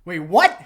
Wait, what?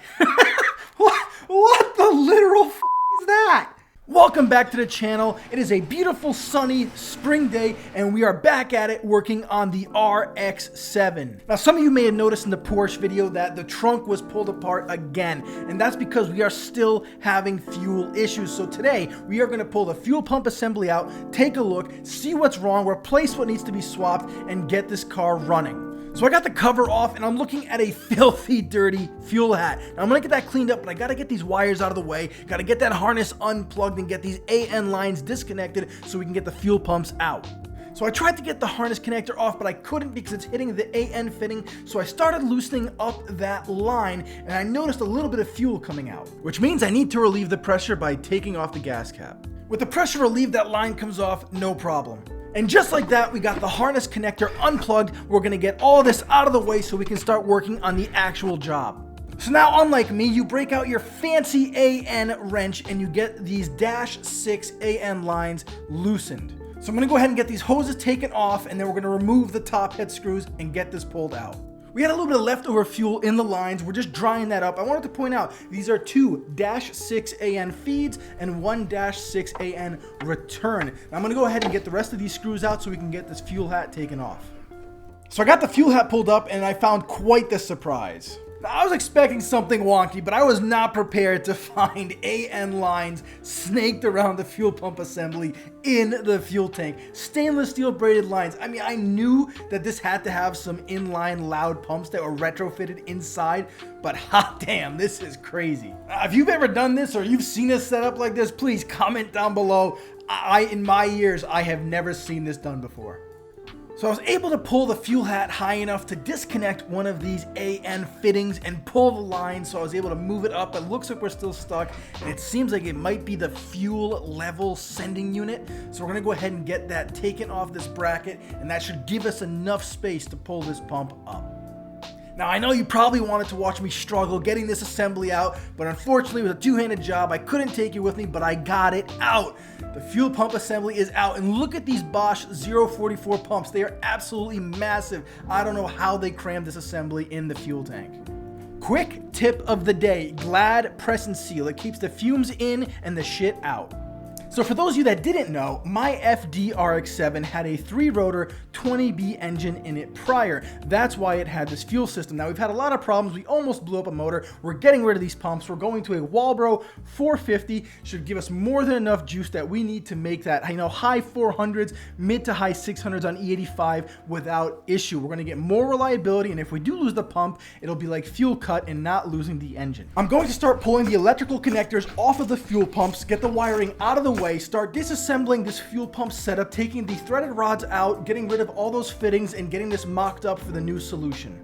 What the literal f is that? Welcome back to the channel. It is a beautiful sunny spring day and we are back at it working on the RX7. Now some of you may have noticed in the Porsche video that the trunk was pulled apart again, and that's because we are still having fuel issues. So today we are going to pull the fuel pump assembly out, take a look, see what's wrong, replace what needs to be swapped, and get this car running. So I got the cover off and I'm looking at a filthy, dirty fuel hat. Now I'm gonna get that cleaned up, but I gotta get these wires out of the way, gotta get that harness unplugged and get these AN lines disconnected so we can get the fuel pumps out. So I tried to get the harness connector off, but I couldn't because it's hitting the AN fitting, so I started loosening up that line and I noticed a little bit of fuel coming out, which means I need to relieve the pressure by taking off the gas cap. With the pressure relieved, that line comes off, no problem. And just like that, we got the harness connector unplugged. We're gonna get all this out of the way so we can start working on the actual job. So now, unlike me, you break out your fancy AN wrench and you get these -6 AN lines loosened. So I'm gonna go ahead and get these hoses taken off, and then we're gonna remove the top head screws and get this pulled out. We had a little bit of leftover fuel in the lines. We're just drying that up. I wanted to point out these are two -6 AN feeds and one -6 AN return. Now I'm gonna go ahead and get the rest of these screws out so we can get this fuel hat taken off. So I got the fuel hat pulled up and I found quite the surprise. Now, I was expecting something wonky, but I was not prepared to find AN lines snaked around the fuel pump assembly in the fuel tank. Stainless steel braided lines. I mean, I knew that this had to have some inline loud pumps that were retrofitted inside, but hot damn, this is crazy. If you've ever done this or you've seen a setup like this, please comment down below. In my years, I have never seen this done before. So I was able to pull the fuel hat high enough to disconnect one of these AN fittings and pull the line, so I was able to move it up. It looks like we're still stuck, and it seems like it might be the fuel level sending unit. So we're gonna go ahead and get that taken off this bracket, and that should give us enough space to pull this pump up. Now I know you probably wanted to watch me struggle getting this assembly out, but unfortunately it was a two-handed job. I couldn't take you with me, but I got it out. The fuel pump assembly is out, and look at these Bosch 044 pumps. They are absolutely massive. I don't know how they crammed this assembly in the fuel tank. Quick tip of the day, Glad press and seal. It keeps the fumes in and the shit out. So for those of you that didn't know, my FD RX7 had a 3-rotor 20B engine in it prior. That's why it had this fuel system. Now we've had a lot of problems. We almost blew up a motor. We're getting rid of these pumps. We're going to a Walbro 450. Should give us more than enough juice that we need to make that, high 400s, mid to high 600s on E85 without issue. We're going to get more reliability, and if we do lose the pump, it'll be like fuel cut and not losing the engine. I'm going to start pulling the electrical connectors off of the fuel pumps, get the wiring out of the way, start disassembling this fuel pump setup, taking the threaded rods out, getting rid of all those fittings, and getting this mocked up for the new solution.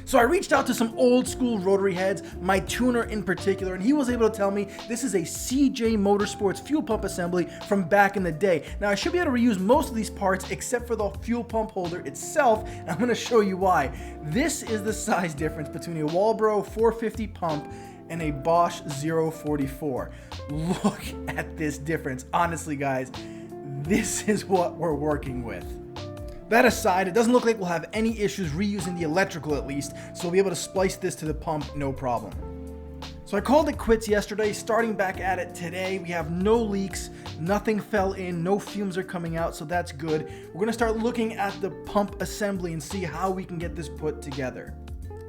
So I reached out to some old school rotary heads, my tuner in particular, and he was able to tell me this is a CJ Motorsports fuel pump assembly from back in the day. Now I should be able to reuse most of these parts except for the fuel pump holder itself, and I'm going to show you why. This is the size difference between a Walbro 450 pump and a Bosch 044. Look at this difference. Honestly, guys, this is what we're working with. That aside, it doesn't look like we'll have any issues reusing the electrical at least, so we'll be able to splice this to the pump, no problem. So I called it quits yesterday, starting back at it today. We have no leaks, nothing fell in, no fumes are coming out, so that's good. We're gonna start looking at the pump assembly and see how we can get this put together.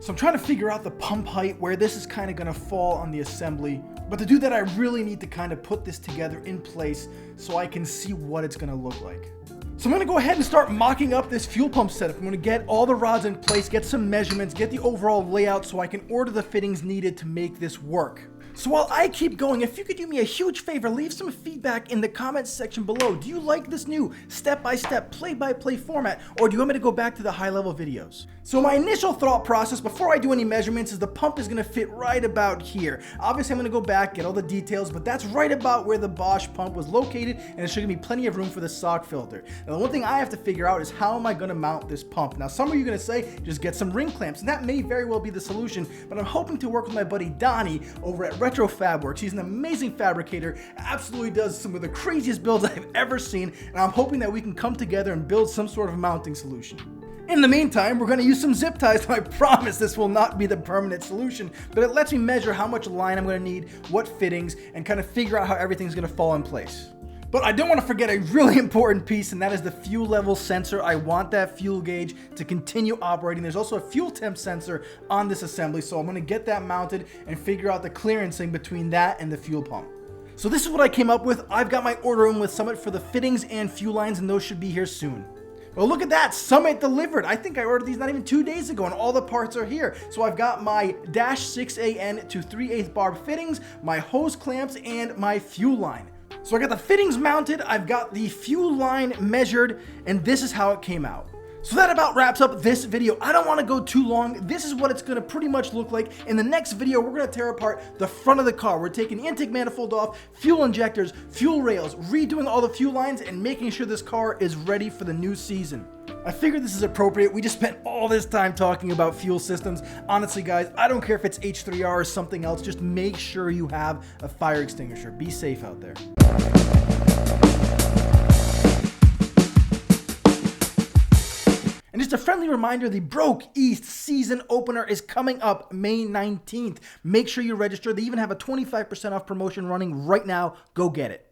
So I'm trying to figure out the pump height, where this is kind of going to fall on the assembly. But to do that, I really need to kind of put this together in place so I can see what it's going to look like. So I'm going to go ahead and start mocking up this fuel pump setup. I'm going to get all the rods in place, get some measurements, get the overall layout so I can order the fittings needed to make this work. So while I keep going, if you could do me a huge favor, leave some feedback in the comments section below. Do you like this new step-by-step, play-by-play format, or do you want me to go back to the high-level videos? So my initial thought process before I do any measurements is the pump is going to fit right about here. Obviously, I'm going to go back, get all the details, but that's right about where the Bosch pump was located, and there should give me plenty of room for the sock filter. Now, the one thing I have to figure out is how am I going to mount this pump? Now, some of you are going to say, just get some ring clamps, and that may very well be the solution, but I'm hoping to work with my buddy Donnie over at Retro Fabworks. He's an amazing fabricator, absolutely does some of the craziest builds I've ever seen, and I'm hoping that we can come together and build some sort of mounting solution. In the meantime, we're going to use some zip ties, so I promise this will not be the permanent solution, but it lets me measure how much line I'm going to need, what fittings, and kind of figure out how everything's going to fall in place. But I don't want to forget a really important piece, and that is the fuel level sensor. I want that fuel gauge to continue operating. There's also a fuel temp sensor on this assembly, so I'm going to get that mounted and figure out the clearancing between that and the fuel pump. So this is what I came up with. I've got my order in with Summit for the fittings and fuel lines, and those should be here soon. Well, look at that, Summit delivered. I think I ordered these not even 2 days ago, and all the parts are here. So I've got my -6AN to 3/8 barb fittings, my hose clamps, and my fuel line. So I got the fittings mounted, I've got the fuel line measured, and this is how it came out. So that about wraps up this video. I don't want to go too long. This is what it's going to pretty much look like. In the next video, we're going to tear apart the front of the car. We're taking the intake manifold off, fuel injectors, fuel rails, redoing all the fuel lines, and making sure this car is ready for the new season. I figured this is appropriate. We just spent all this time talking about fuel systems. Honestly, guys, I don't care if it's H3R or something else. Just make sure you have a fire extinguisher. Be safe out there. And just a friendly reminder, the Broke East season opener is coming up May 19th. Make sure you register. They even have a 25% off promotion running right now. Go get it.